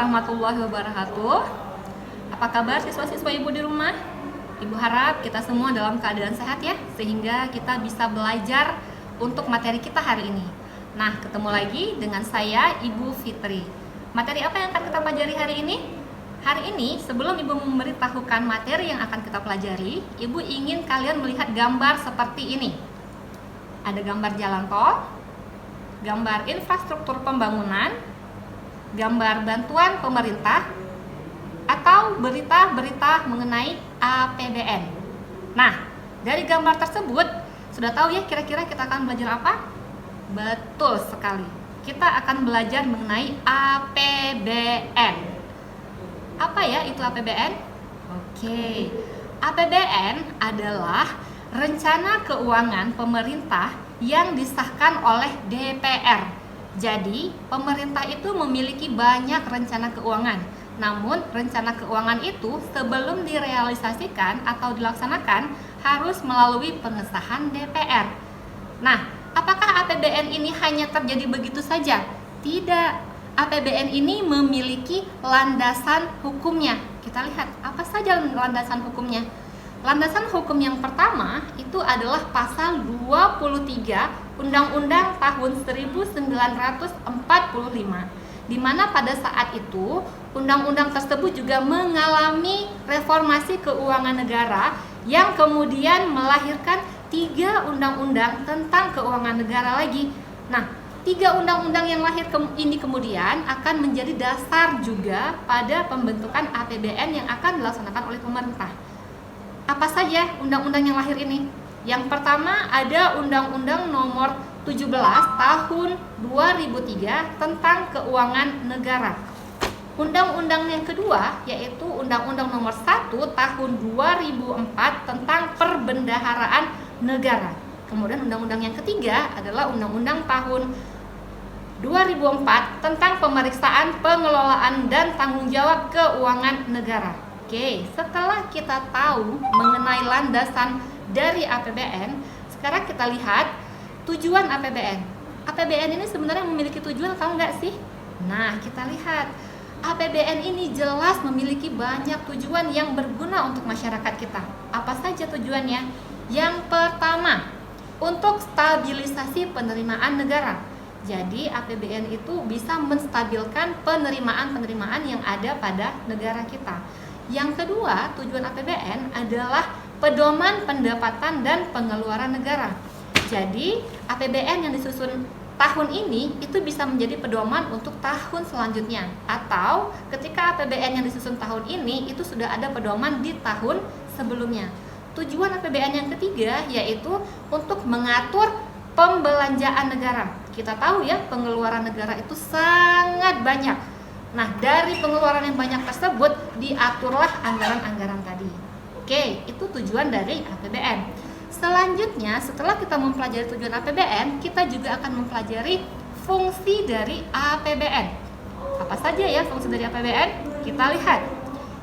warahmatullahi wabarakatuh. Apa kabar siswa-siswa Ibu di rumah? Ibu harap kita semua dalam keadaan sehat ya, sehingga kita bisa belajar untuk materi kita hari ini. Nah, ketemu lagi dengan saya Ibu Fitri. Materi apa yang akan kita pelajari hari ini? Hari ini, sebelum Ibu memberitahukan materi yang akan kita pelajari, Ibu ingin kalian melihat gambar seperti ini. Ada gambar jalan tol, gambar infrastruktur pembangunan, gambar bantuan pemerintah, atau berita-berita mengenai APBN. Nah, dari gambar tersebut, sudah tahu ya kira-kira kita akan belajar apa? Betul sekali, kita akan belajar mengenai APBN. Apa ya itu APBN? Oke, APBN adalah rencana keuangan pemerintah yang disahkan oleh DPR. Jadi, pemerintah itu memiliki banyak rencana keuangan. Namun, rencana keuangan itu sebelum direalisasikan atau dilaksanakan harus melalui pengesahan DPR. Nah, apakah APBN ini hanya terjadi begitu saja? Tidak. APBN ini memiliki landasan hukumnya. Kita lihat apa saja landasan hukumnya. Landasan hukum yang pertama itu adalah pasal 23 Undang-Undang tahun 1945, di mana pada saat itu undang-undang tersebut juga mengalami reformasi keuangan negara yang kemudian melahirkan 3 undang-undang tentang keuangan negara lagi. Nah, 3 undang-undang yang lahir ini kemudian akan menjadi dasar juga pada pembentukan APBN yang akan dilaksanakan oleh pemerintah. Apa saja undang-undang yang lahir ini? Yang pertama ada Undang-Undang Nomor 17 Tahun 2003 tentang Keuangan Negara. Undang-undang yang kedua yaitu Undang-Undang Nomor 1 Tahun 2004 tentang Perbendaharaan Negara. Kemudian undang-undang yang ketiga adalah Undang-Undang Tahun 2004 tentang Pemeriksaan, Pengelolaan, dan Tanggung Jawab Keuangan Negara. Oke, setelah kita tahu mengenai landasan dari APBN, sekarang kita lihat tujuan APBN. APBN ini sebenarnya memiliki tujuan atau enggak sih? Nah, kita lihat APBN ini jelas memiliki banyak tujuan yang berguna untuk masyarakat kita. Apa saja tujuannya? Yang pertama, untuk stabilisasi penerimaan negara. Jadi APBN itu bisa menstabilkan penerimaan-penerimaan yang ada pada negara kita. Yang kedua, tujuan APBN adalah pedoman pendapatan dan pengeluaran negara. Jadi, APBN yang disusun tahun ini itu bisa menjadi pedoman untuk tahun selanjutnya. Atau ketika APBN yang disusun tahun ini itu sudah ada pedoman di tahun sebelumnya. Tujuan APBN yang ketiga yaitu untuk mengatur pembelanjaan negara. Kita tahu ya, pengeluaran negara itu sangat banyak. Nah, dari pengeluaran yang banyak tersebut diaturlah anggaran-anggaran tadi. Oke, itu tujuan dari APBN. Selanjutnya, setelah kita mempelajari tujuan APBN, kita juga akan mempelajari fungsi dari APBN. Apa saja ya fungsi dari APBN? Kita lihat.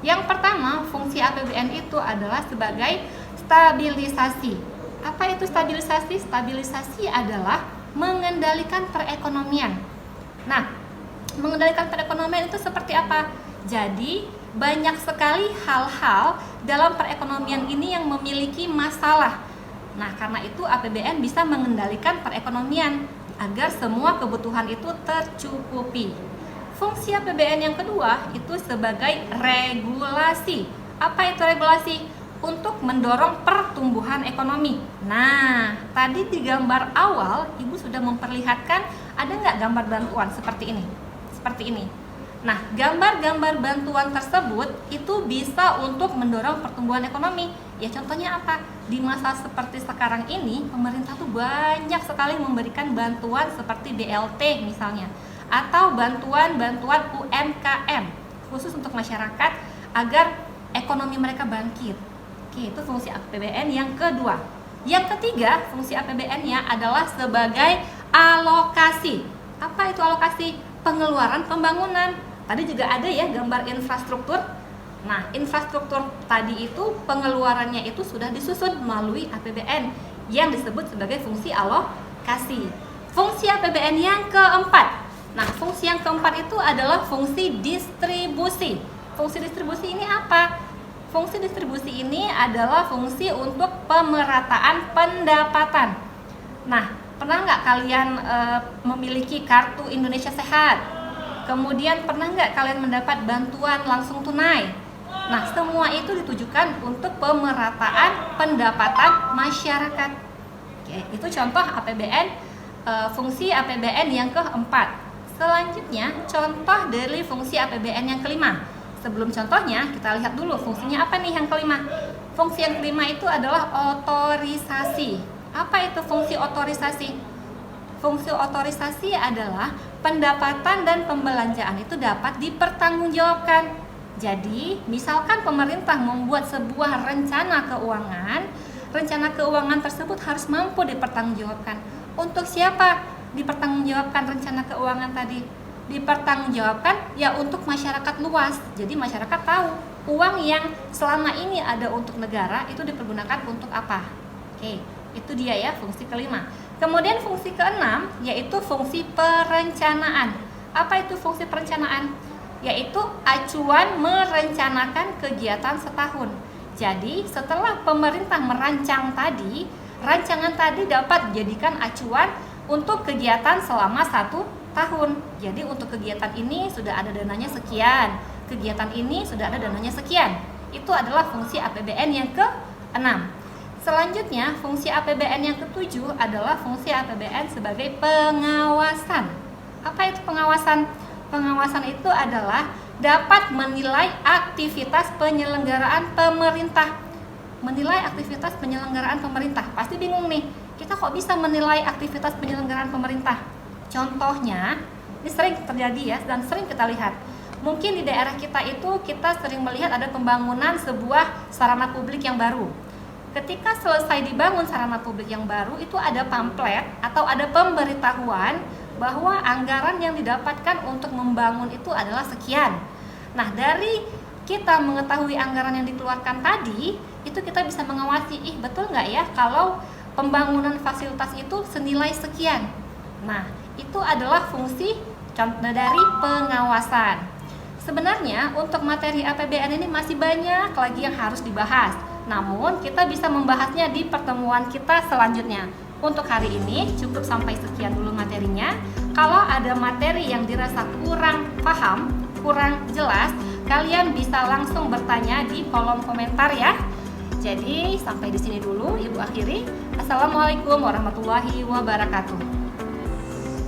Yang pertama, fungsi APBN itu adalah sebagai stabilisasi. Apa itu stabilisasi? Stabilisasi adalah mengendalikan perekonomian. Nah, mengendalikan perekonomian itu seperti apa? Jadi, banyak sekali hal-hal dalam perekonomian ini yang memiliki masalah. Nah, karena itu APBN bisa mengendalikan perekonomian agar semua kebutuhan itu tercukupi. Fungsi APBN yang kedua itu sebagai regulasi. Apa itu regulasi? Untuk mendorong pertumbuhan ekonomi. Nah, tadi di gambar awal Ibu sudah memperlihatkan ada nggak gambar bantuan seperti ini? Seperti ini. Nah, gambar-gambar bantuan tersebut itu bisa untuk mendorong pertumbuhan ekonomi. Ya, contohnya apa? Di masa seperti sekarang ini, pemerintah tuh banyak sekali memberikan bantuan seperti BLT misalnya, atau bantuan-bantuan UMKM khusus untuk masyarakat agar ekonomi mereka bangkit. Oke, itu fungsi APBN yang kedua. Yang ketiga, fungsi APBN-nya adalah sebagai alokasi. Apa itu alokasi? Pengeluaran pembangunan. Tadi juga ada ya gambar infrastruktur. Nah, infrastruktur tadi itu pengeluarannya itu sudah disusun melalui APBN yang disebut sebagai fungsi alokasi. Fungsi APBN yang keempat Nah, fungsi yang keempat itu adalah fungsi distribusi. Fungsi distribusi ini apa? Fungsi distribusi ini adalah fungsi untuk pemerataan pendapatan. Nah, pernah nggak kalian memiliki kartu Indonesia Sehat? Kemudian pernah nggak kalian mendapat bantuan langsung tunai? Nah, semua itu ditujukan untuk pemerataan pendapatan masyarakat. Oke, itu contoh APBN, fungsi APBN yang keempat. Selanjutnya, contoh dari fungsi APBN yang kelima. Sebelum contohnya, kita lihat dulu fungsinya apa nih yang kelima. Fungsi yang kelima itu adalah otorisasi. Apa itu fungsi otorisasi? Fungsi otorisasi adalah pendapatan dan pembelanjaan itu dapat dipertanggungjawabkan. Jadi, misalkan pemerintah membuat sebuah rencana keuangan tersebut harus mampu dipertanggungjawabkan. Untuk siapa dipertanggungjawabkan rencana keuangan tadi? Dipertanggungjawabkan ya untuk masyarakat luas. Jadi masyarakat tahu uang yang selama ini ada untuk negara itu dipergunakan untuk apa. Oke, itu dia ya fungsi kelima. Kemudian fungsi keenam yaitu fungsi perencanaan. Apa itu fungsi perencanaan? Yaitu acuan merencanakan kegiatan setahun. Jadi setelah pemerintah merancang tadi, rancangan tadi dapat dijadikan acuan untuk kegiatan selama 1 tahun. Jadi untuk kegiatan ini sudah ada dananya sekian, kegiatan ini sudah ada dananya sekian. Itu adalah fungsi APBN yang ke-6. Selanjutnya, fungsi APBN yang ke-7 adalah fungsi APBN sebagai pengawasan. Apa itu pengawasan? Pengawasan itu adalah dapat menilai aktivitas penyelenggaraan pemerintah. Menilai aktivitas penyelenggaraan pemerintah. Pasti bingung nih, kita kok bisa menilai aktivitas penyelenggaraan pemerintah? Contohnya, ini sering terjadi ya, dan sering kita lihat. Mungkin di daerah kita itu kita sering melihat ada pembangunan sebuah sarana publik yang baru. Ketika selesai dibangun sarana publik yang baru, itu ada pamflet atau ada pemberitahuan bahwa anggaran yang didapatkan untuk membangun itu adalah sekian. Nah, dari kita mengetahui anggaran yang dikeluarkan tadi, itu kita bisa mengawasi, betul nggak ya kalau pembangunan fasilitas itu senilai sekian. Nah, itu adalah fungsi contoh dari pengawasan. Sebenarnya untuk materi APBN ini masih banyak lagi yang harus dibahas. Namun kita bisa membahasnya di pertemuan kita selanjutnya. Untuk hari ini cukup sampai sekian dulu materinya. Kalau ada materi yang dirasa kurang paham, kurang jelas, kalian bisa langsung bertanya di kolom komentar ya. Jadi sampai di sini dulu Ibu akhiri. Assalamualaikum warahmatullahi wabarakatuh.